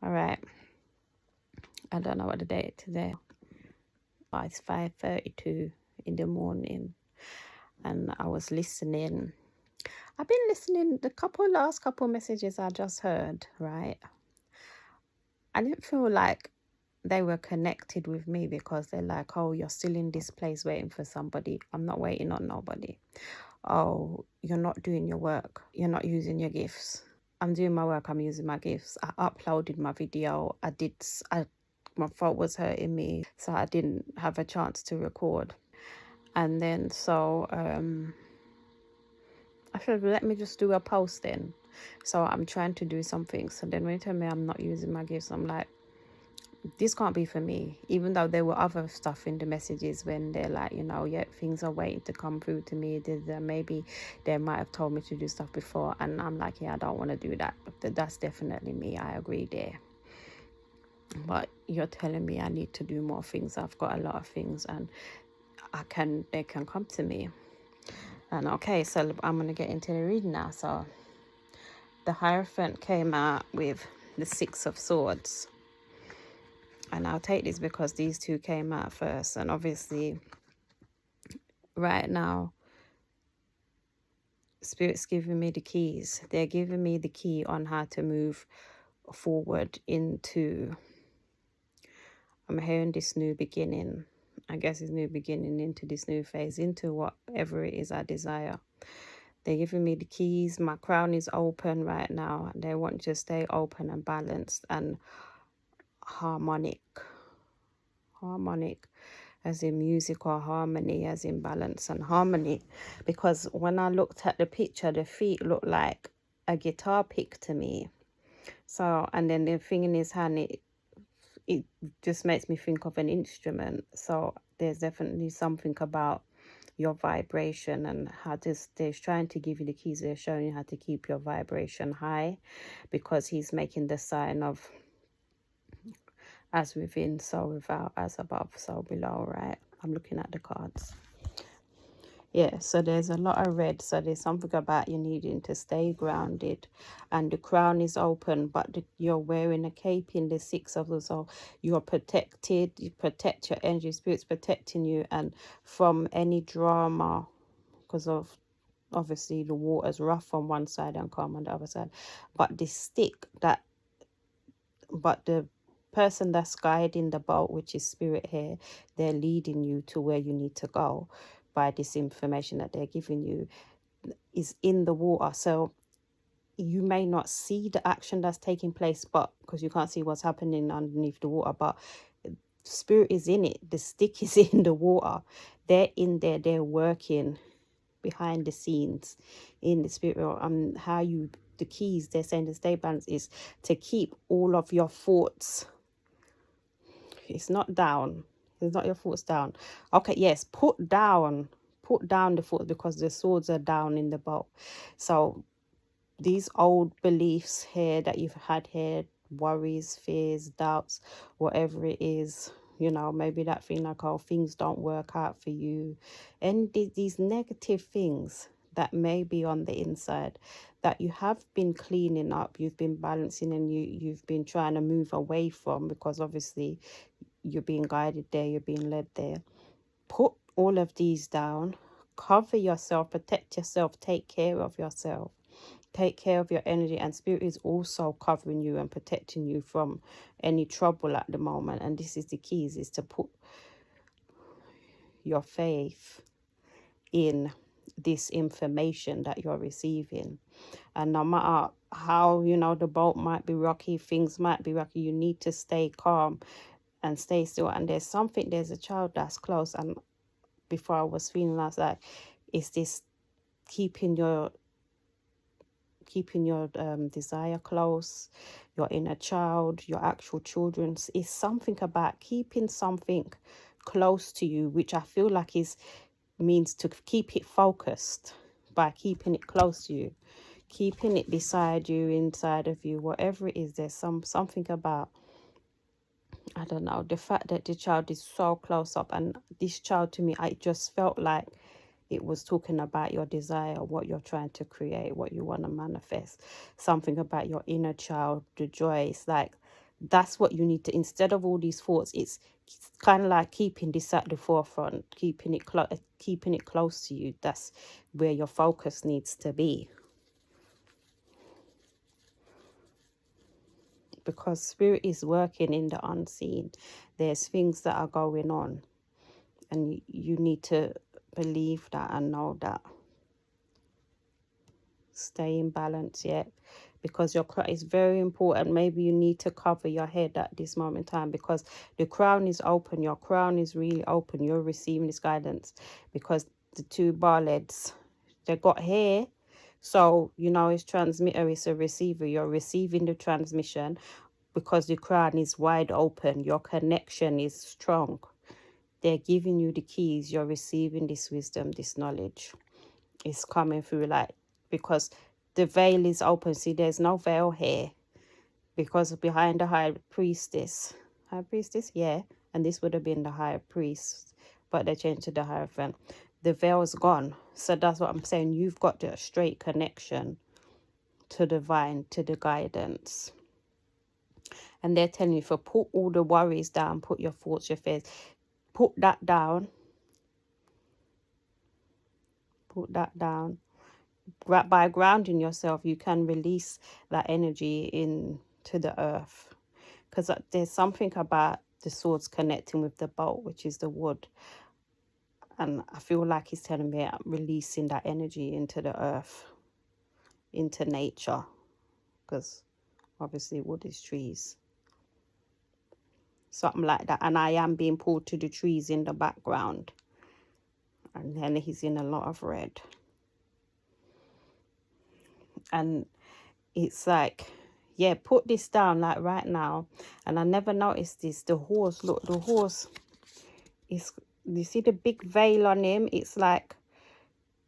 All right. I don't know what the date today. Oh, it's 5:32 in the morning, and I was listening. I've been listening the last couple messages I just heard, right? I didn't feel like they were connected with me because they're like, oh, you're still in this place waiting for somebody. I'm not waiting on nobody. Oh, you're not doing your work. You're not using your gifts. I'm doing my work. I'm using my gifts. I uploaded my video. My throat was hurting me, so I didn't have a chance to record. And then I said, let me just do a post then. So I'm trying to do something. So then when you tell me I'm not using my gifts, I'm like, this can't be for me. Even though there were other stuff in the messages when they're like, yeah, things are waiting to come through to me. Maybe they might have told me to do stuff before. And I'm like, yeah, I don't want to do that. But that's definitely me. I agree there. But you're telling me I need to do more things. I've got a lot of things and they can come to me. And okay, so I'm going to get into the reading now. So the Hierophant came out with the Six of Swords. And I'll take this because these two came out first. And obviously, right now, Spirit's giving me the keys. They're giving me the key on how to move forward into, I'm hearing this new beginning. I guess it's new beginning into this new phase, into whatever it is I desire. They're giving me the keys. My crown is open right now. They want to stay open and balanced and harmonic. Harmonic as in music, or harmony as in balance and harmony. Because when I looked at the picture, the feet looked like a guitar pick to me. So, and then the thing in his hand, it just makes me think of an instrument. So there's definitely something about your vibration and how they're trying to give you the keys. They're showing you how to keep your vibration high, because he's making the sign of as within, so without, as above, so below, right? I'm looking at the cards. Yeah, so there's a lot of red. So there's something about you needing to stay grounded, and the crown is open, but you're wearing a cape in the Six of Swords. So you're protected. You protect your energy. Spirit's protecting you and from any drama, because of obviously the water's rough on one side and calm on the other side. But the the person that's guiding the boat, which is Spirit here, they're leading you to where you need to go by this information that they're giving you, is in the water. So you may not see the action that's taking place, but because you can't see what's happening underneath the water, but Spirit is in it. The stick is in the water. They're in there. They're working behind the scenes in the spirit world. The keys, they're saying, the stay balance is to keep all of your thoughts. It's not down. It's not your thoughts down. Okay, yes, put down the thoughts, because the swords are down in the boat. So these old beliefs here that you've had here, worries, fears, doubts, whatever it is, maybe that thing like, oh, things don't work out for you, and these negative things that may be on the inside that you have been cleaning up, you've been balancing, and you've been trying to move away from, because obviously you're being guided there, you're being led there. Put all of these down, cover yourself, protect yourself, take care of yourself, take care of your energy. And Spirit is also covering you and protecting you from any trouble at the moment. And this is the keys, is to put your faith in this information that you're receiving. And no matter how, the boat might be rocky, things might be rocky, you need to stay calm and stay still. And there's a child that's close. And before I was feeling, I was like, is this keeping your desire close, your inner child, your actual children? Is something about keeping something close to you, which I feel like means to keep it focused by keeping it close to you, keeping it beside you, inside of you, whatever it is. There's something about, I don't know, the fact that the child is so close up. And this child, to me, I just felt like it was talking about your desire, what you're trying to create, what you want to manifest. Something about your inner child, the joy. It's like That's what you need to, instead of all these thoughts, it's kind of like keeping this at the forefront, keeping it close to you. That's where your focus needs to be, because spirit is working in the unseen. There's things that are going on, and you need to believe that and know that. Stay in balance, yeah, because your crown is very important. Maybe you need to cover your head at this moment in time, because the crown is open. Your crown is really open. You're receiving this guidance, because the two bar leads, they got hair. So, you know, it's transmitter, it's a receiver. You're receiving the transmission because the crown is wide open. Your connection is strong. They're giving you the keys. You're receiving this wisdom, this knowledge. It's coming through, like, because the veil is open. See, there's no veil here, because behind the high priestess, yeah, and this would have been the high priest, but they changed to the hierophant. The veil's gone. So that's what I'm saying. You've got the straight connection to the divine, to the guidance. And they're telling you to put all the worries down, put your thoughts, your fears, put that down. Put that down. By grounding yourself, you can release that energy into the earth, because there's something about the swords connecting with the bolt, which is the wood, and I feel like he's telling me I'm releasing that energy into the earth, into nature, because obviously wood is trees, something like that. And I am being pulled to the trees in the background, and then he's in a lot of red. And it's like, yeah, put this down, like right now. And I never noticed this. The horse, look, the horse is, you see the big veil on him? It's like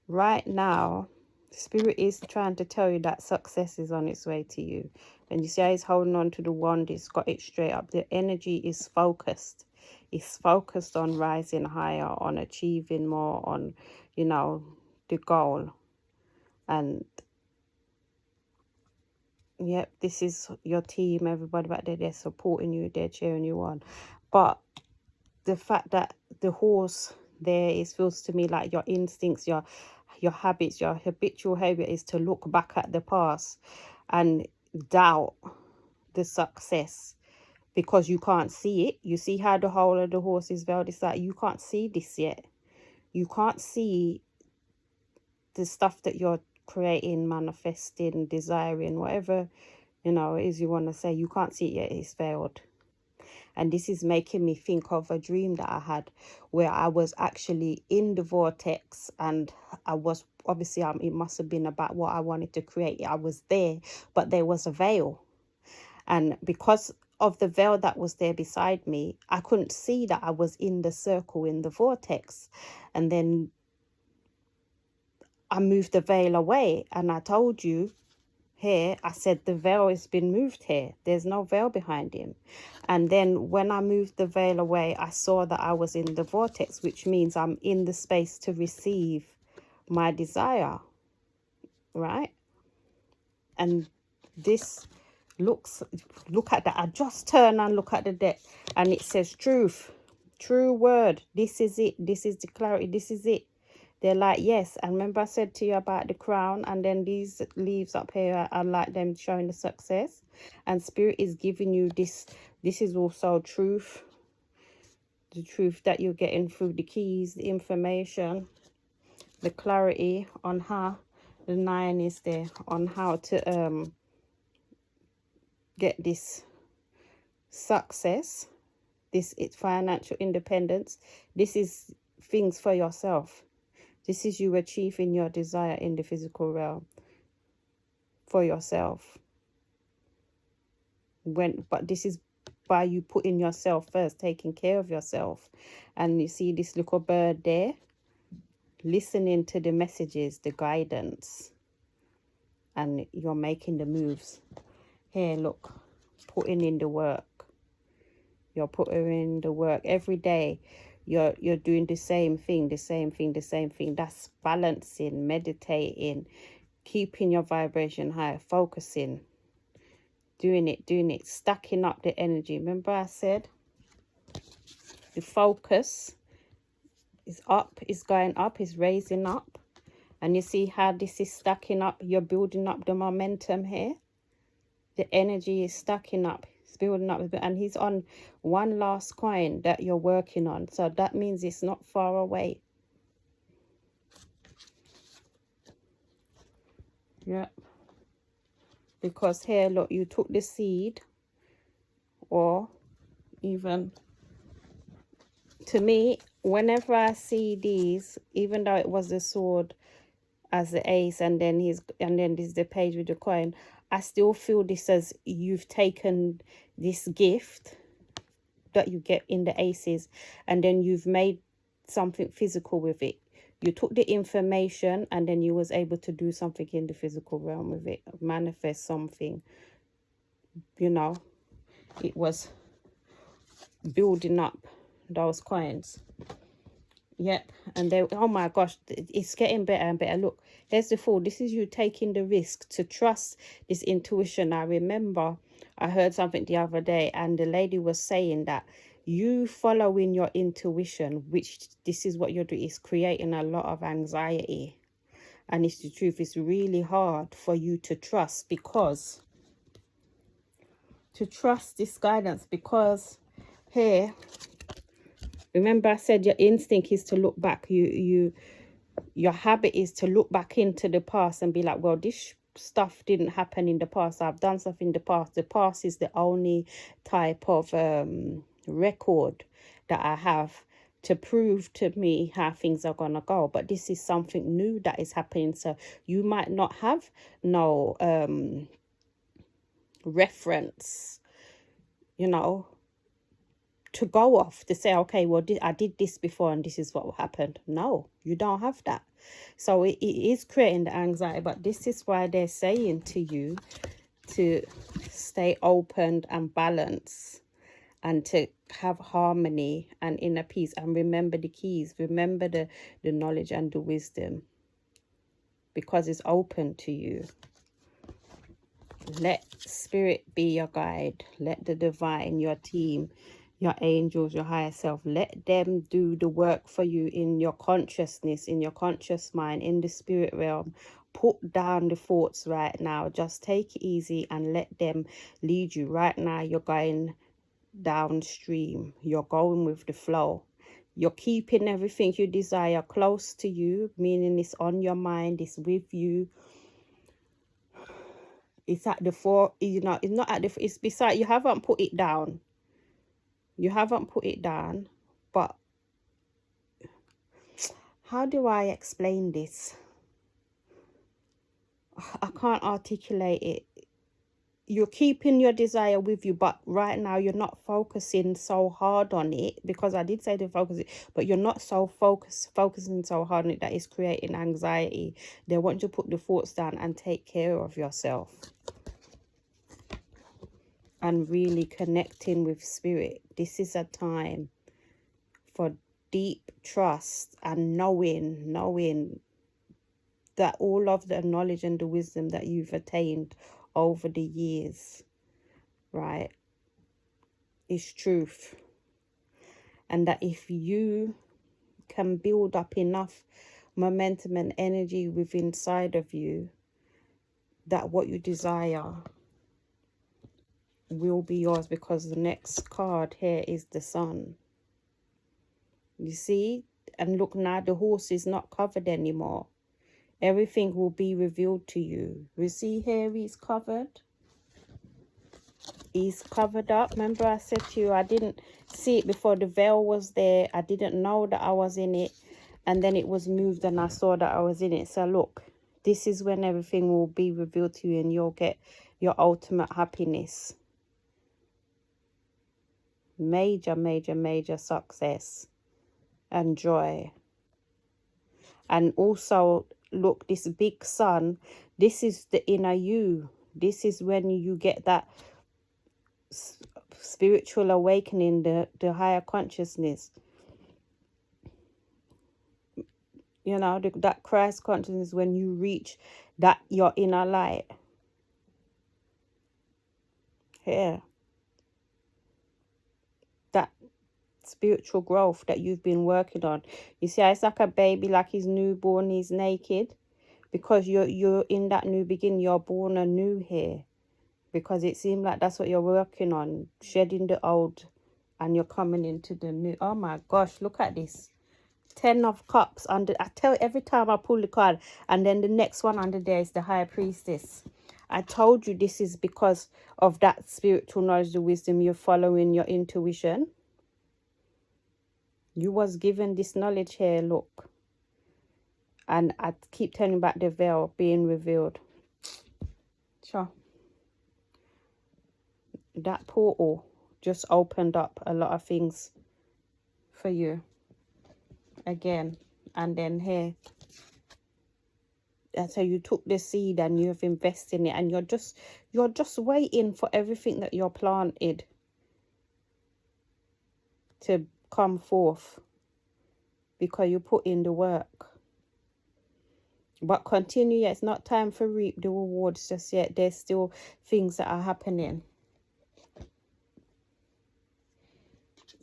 right now, spirit is trying to tell you that success is on its way to you. And you see how he's holding on to the wand, he's got it straight up. The energy is focused. It's focused on rising higher, on achieving more, on, you know, the goal. And yep, this is your team, everybody back there, they're supporting you, they're cheering you on. But the fact that the horse there, it feels to me like your instincts, your habits, your habitual behavior is to look back at the past and doubt the success, because you can't see it. You see how the whole of the horse is veiled? It's like you can't see this yet. You can't see the stuff that you're creating, manifesting, desiring, whatever, you know, it is you want to say. You can't see it yet. It's veiled. And this is making me think of a dream that I had, where I was actually in the vortex, and I was obviously, it must have been about what I wanted to create. I was there, but there was a veil. And because of the veil that was there beside me, I couldn't see that I was in the circle, in the vortex. And then I moved the veil away, and I told you here, I said the veil has been moved here. There's no veil behind him. And then when I moved the veil away, I saw that I was in the vortex, which means I'm in the space to receive my desire, right? And this look at that. I just turn and look at the deck, and it says truth, true word. This is it. This is the clarity. This is it. They're like, yes. And remember I said to you about the crown, and then these leaves up here are like them showing the success. And spirit is giving you this. This is also truth. The truth that you're getting through the keys, the information, the clarity on how the 9 is there, on how to get this success, this is financial independence. This is things for yourself. This is you achieving your desire in the physical realm for yourself. But this is by you putting yourself first, taking care of yourself. And you see this little bird there, listening to the messages, the guidance, and you're making the moves. Here, look, putting in the work. You're putting in the work every day. You're doing the same thing, the same thing, the same thing. That's balancing, meditating, keeping your vibration high, focusing. doing it, stacking up the energy. Remember I said the focus is up, is going up, is raising up. And you see how this is stacking up. You're building up the momentum here. The energy is stacking up. It's building up. And he's on one last coin that you're working on. So that means it's not far away. Yeah. Because here, look, you took the seed. Or even, to me, whenever I see these, even though it was the sword as the ace, and then this is the page with the coin, I still feel this as you've taken this gift that you get in the aces, and then you've made something physical with it. You took the information and then you was able to do something in the physical realm with it, manifest something. You know, it was building up those coins. Yep. And then, oh my gosh, it's getting better and better. Look, there's the Fool. This is you taking the risk to trust this intuition. I remember I heard something the other day, and the lady was saying that you following your intuition, which this is what you're doing, is creating a lot of anxiety. And it's the truth. It's really hard for you to trust, because to trust this guidance, because here, remember I said your instinct is to look back. Your habit is to look back into the past and be like, well, this stuff didn't happen in the past. I've done stuff in the past. The past is the only type of record that I have to prove to me how things are gonna go. But this is something new that is happening. So you might not have no reference, you know, to go off to say, okay, well, I did this before and this is what happened. No, you don't have that. So it is creating the anxiety. But this is why they're saying to you to stay open and balanced, and to have harmony and inner peace, and remember the keys, remember the knowledge and the wisdom, because it's open to you. Let spirit be your guide. Let the divine, your team, your angels, your higher self, let them do the work for you in your consciousness, in your conscious mind, in the spirit realm. Put down the thoughts right now. Just take it easy and let them lead you. Right now, you're going downstream. You're going with the flow. You're keeping everything you desire close to you, meaning it's on your mind, it's with you. It's at the fore, you know, it's not at the, it's beside, you haven't put it down. You haven't put it down, but how do I explain this? I can't articulate it. You're keeping your desire with you, but right now you're not focusing so hard on it, because I did say to focus it, but you're not so focusing so hard on it that it's creating anxiety. They want you to put the thoughts down and take care of yourself. And really connecting with spirit. This is a time for deep trust and knowing that all of the knowledge and the wisdom that you've attained over the years, right, is truth. And that if you can build up enough momentum and energy within inside of you, that what you desire will be yours, because the next card here is the Sun. You see? And look, now the horse is not covered anymore. Everything will be revealed to you. You see here, he's covered. He's covered up. Remember I said to you, I didn't see it before. The veil was there. I didn't know that I was in it. And then it was moved and I saw that I was in it. So look, this is when everything will be revealed to you and you'll get your ultimate happiness. Major success and joy. And also, look, this big Sun, this is the inner you. This is when you get that spiritual awakening, the higher consciousness. You know, that Christ consciousness, when you reach that, your inner light. Here. That spiritual growth that you've been working on. You see, it's like a baby, like he's newborn, he's naked. Because you're in that new beginning, you're born anew here. Because it seemed like that's what you're working on, shedding the old, and you're coming into the new. Oh my gosh, look at this. 10 of Cups under. I tell you, every time I pull the card, and then the next one under there is the High Priestess. I told you this is because of that spiritual knowledge, the wisdom, you're following your intuition. You was given this knowledge here, look. And I keep telling you about the veil being revealed. Sure. That portal just opened up a lot of things for you. Again. And then here. And so you took the seed and you've invested in it. And you're just waiting for everything that you're planted to come forth. Because you put in the work. But continue, it's not time for reap the rewards just yet. There's still things that are happening.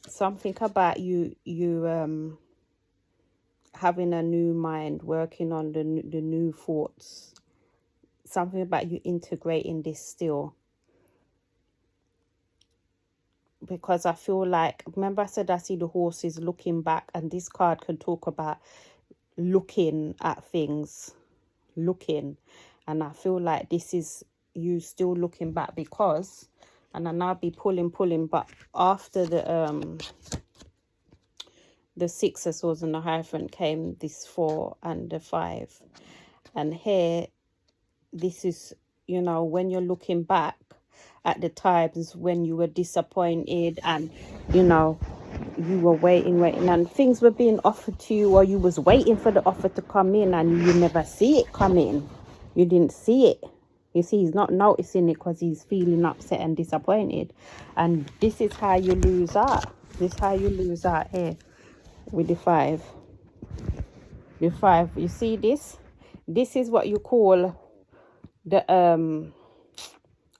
Something about you having a new mind, working on the new thoughts. Something about you integrating this still. Because I feel like, remember I said I see the horses looking back, and this card can talk about looking at things, looking, and I feel like this is you still looking back, because, and I now be pulling, but after the 6 of Swords and the Hierophant came this 4 and the 5, and here this is, you know, when you're looking back at the times when you were disappointed, and you know you were waiting, and things were being offered to you, or you was waiting for the offer to come in, and you never see it come in. You didn't see it. You see, he's not noticing it because he's feeling upset and disappointed. And this is how you lose out. This is how you lose out here with the 5. The 5. You see this? This is what you call the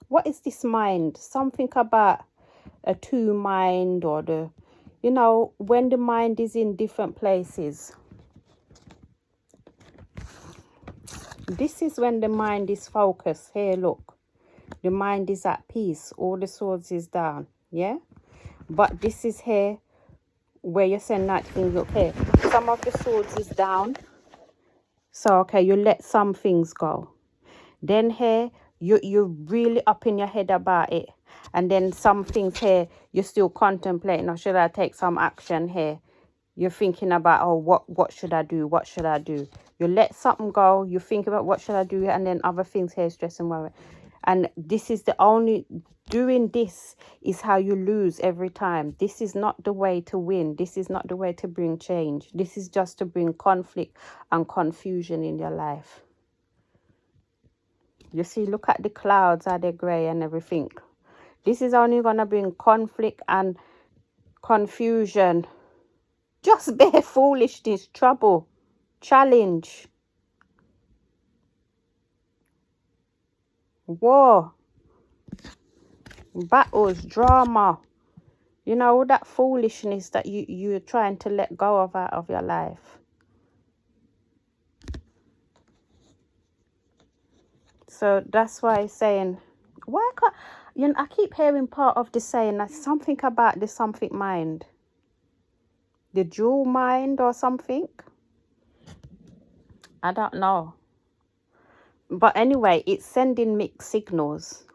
what is this mind? Something about a 2 mind, or the, you know, when the mind is in different places. This is when the mind is focused. Here, look. The mind is at peace. All the swords is down. Yeah? But this is here where you're saying that things, okay. Some of the swords is down. So, okay, you let some things go. Then here, you're really up in your head about it. And then some things here, you're still contemplating, or should I take some action here? You're thinking about, oh, what should I do? What should I do? You let something go. You think about what should I do? And then other things here, stress and worry. And this is the only, doing this is how you lose every time. This is not the way to win. This is not the way to bring change. This is just to bring conflict and confusion in your life. You see, look at the clouds, how they're grey and everything. This is only going to bring conflict and confusion. Just bare foolishness, trouble, challenge, war, battles, drama. You know, all that foolishness that you're trying to let go of out of your life. So that's why I'm saying, why can't, you know, I keep hearing part of the saying that something about the something mind. The dual mind or something. I don't know. But anyway, it's sending mixed signals.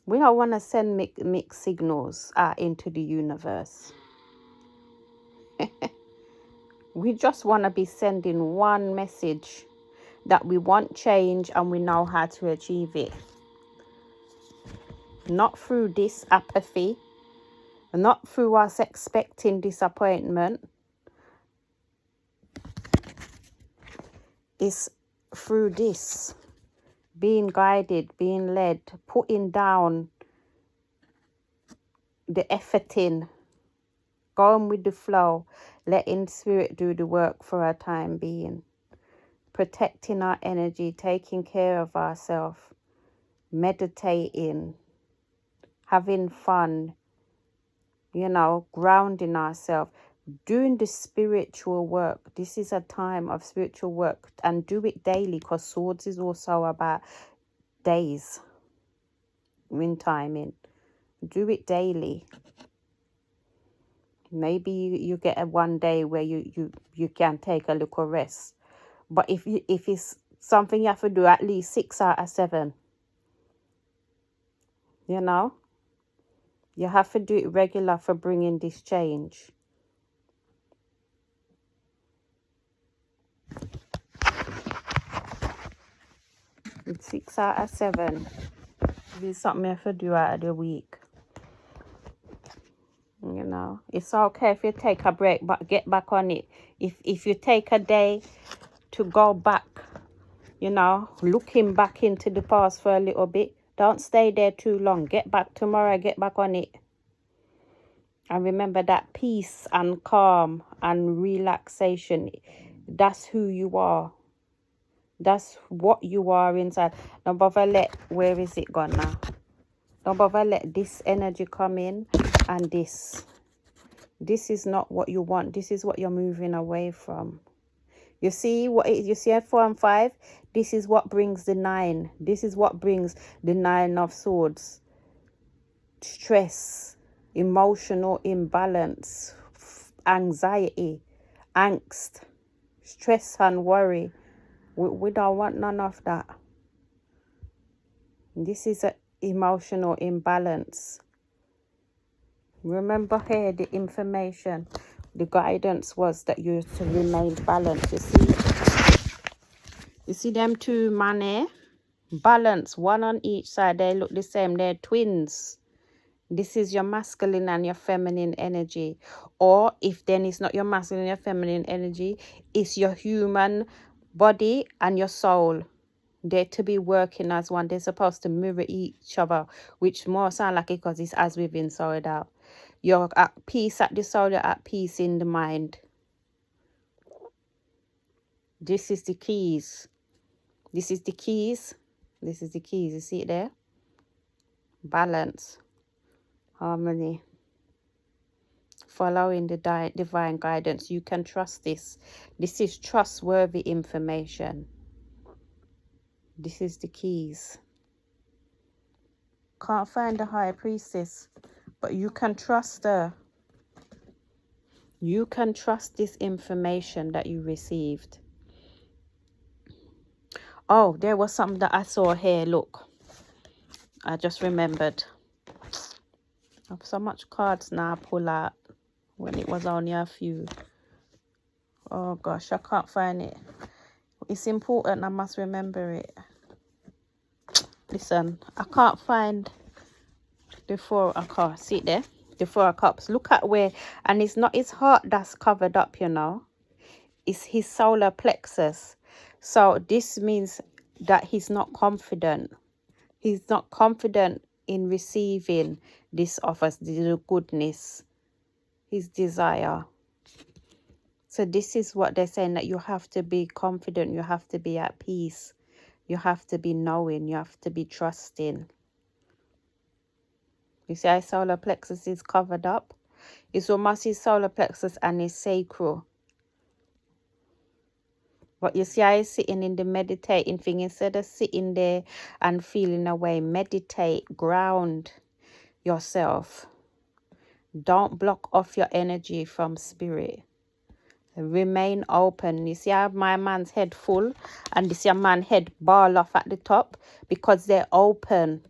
We don't want to send mixed signals out into the universe. We just want to be sending one message, that we want change and we know how to achieve it. Not through this apathy, not through us expecting disappointment. It's through this, being guided, being led, putting down the effort in, going with the flow, letting spirit do the work for our time being, protecting our energy, taking care of ourselves, meditating, having fun, you know, grounding ourselves, doing the spiritual work. This is a time of spiritual work, and do it daily, because swords is also about days in timing. Do it daily. Maybe you get a one day where you can take a little rest, but if it's something you have to do at least 6 out of 7, you know, you have to do it regular for bringing this change. It's 6 out of 7. It's something you have to do out of the week. You know, it's okay if you take a break, but get back on it. If you take a day to go back, you know, looking back into the past for a little bit, don't stay there too long. Get back tomorrow, get back on it. And remember that peace and calm and relaxation, that's who you are. That's what you are inside. Don't bother let, where is it gone now? Don't bother let this energy come in, and this is not what you want. This is what you're moving away from. You see what you see at 4 and 5? This is what brings the 9. This is what brings the 9 of swords. Stress, emotional imbalance, anxiety, angst, stress and worry. We don't want none of that. This is an emotional imbalance. Remember here, the information, the guidance was that you to remain balanced. You see them two men here? Balance, one on each side. They look the same. They're twins. This is your masculine and your feminine energy. Or if then it's not your masculine and your feminine energy, it's your human body and your soul. They're to be working as one. They're supposed to mirror each other, which more sound like it because it's as within, so without. You're at peace at the soul, you're at peace in the mind. This is the keys. This is the keys. This is the keys. You see it there? Balance. Harmony. Following the divine guidance. You can trust this. This is trustworthy information. This is the keys. Can't find the high priestess, but you can trust her. You can trust this information that you received. Oh, there was something that I saw here. Look, I just remembered. I have so much cards now I pull out when it was only a few. Oh gosh, I can't find it. It's important, I must remember it. Listen, I can't find the 4 of cups. See it there? The 4 of cups. Look at where, and it's not his heart that's covered up, you know. It's his solar plexus. So this means that he's not confident. He's not confident in receiving this offer, the goodness, his desire. So this is what they're saying, that you have to be confident, you have to be at peace, you have to be knowing, you have to be trusting. You see how his solar plexus is covered up? It's almost his solar plexus and his sacral. But you see how he's sitting in the meditating thing. Instead of sitting there and feeling away, meditate, ground yourself. Don't block off your energy from spirit. Remain open. You see how my man's head full and this your man head ball off at the top? Because they're open.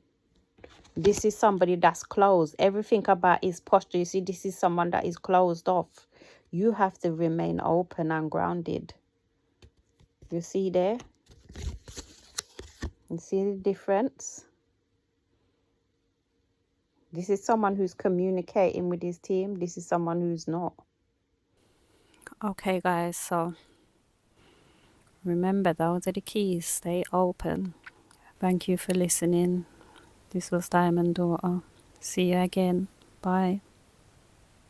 This is somebody that's closed. Everything about his posture, you see, this is someone that is closed off. You have to remain open and grounded. You see there? You see the difference? This is someone who's communicating with his team. This is someone who's not. Okay, guys, so remember, those are the keys. Stay open. Thank you for listening. This was Diamond Daughter. See you again. Bye.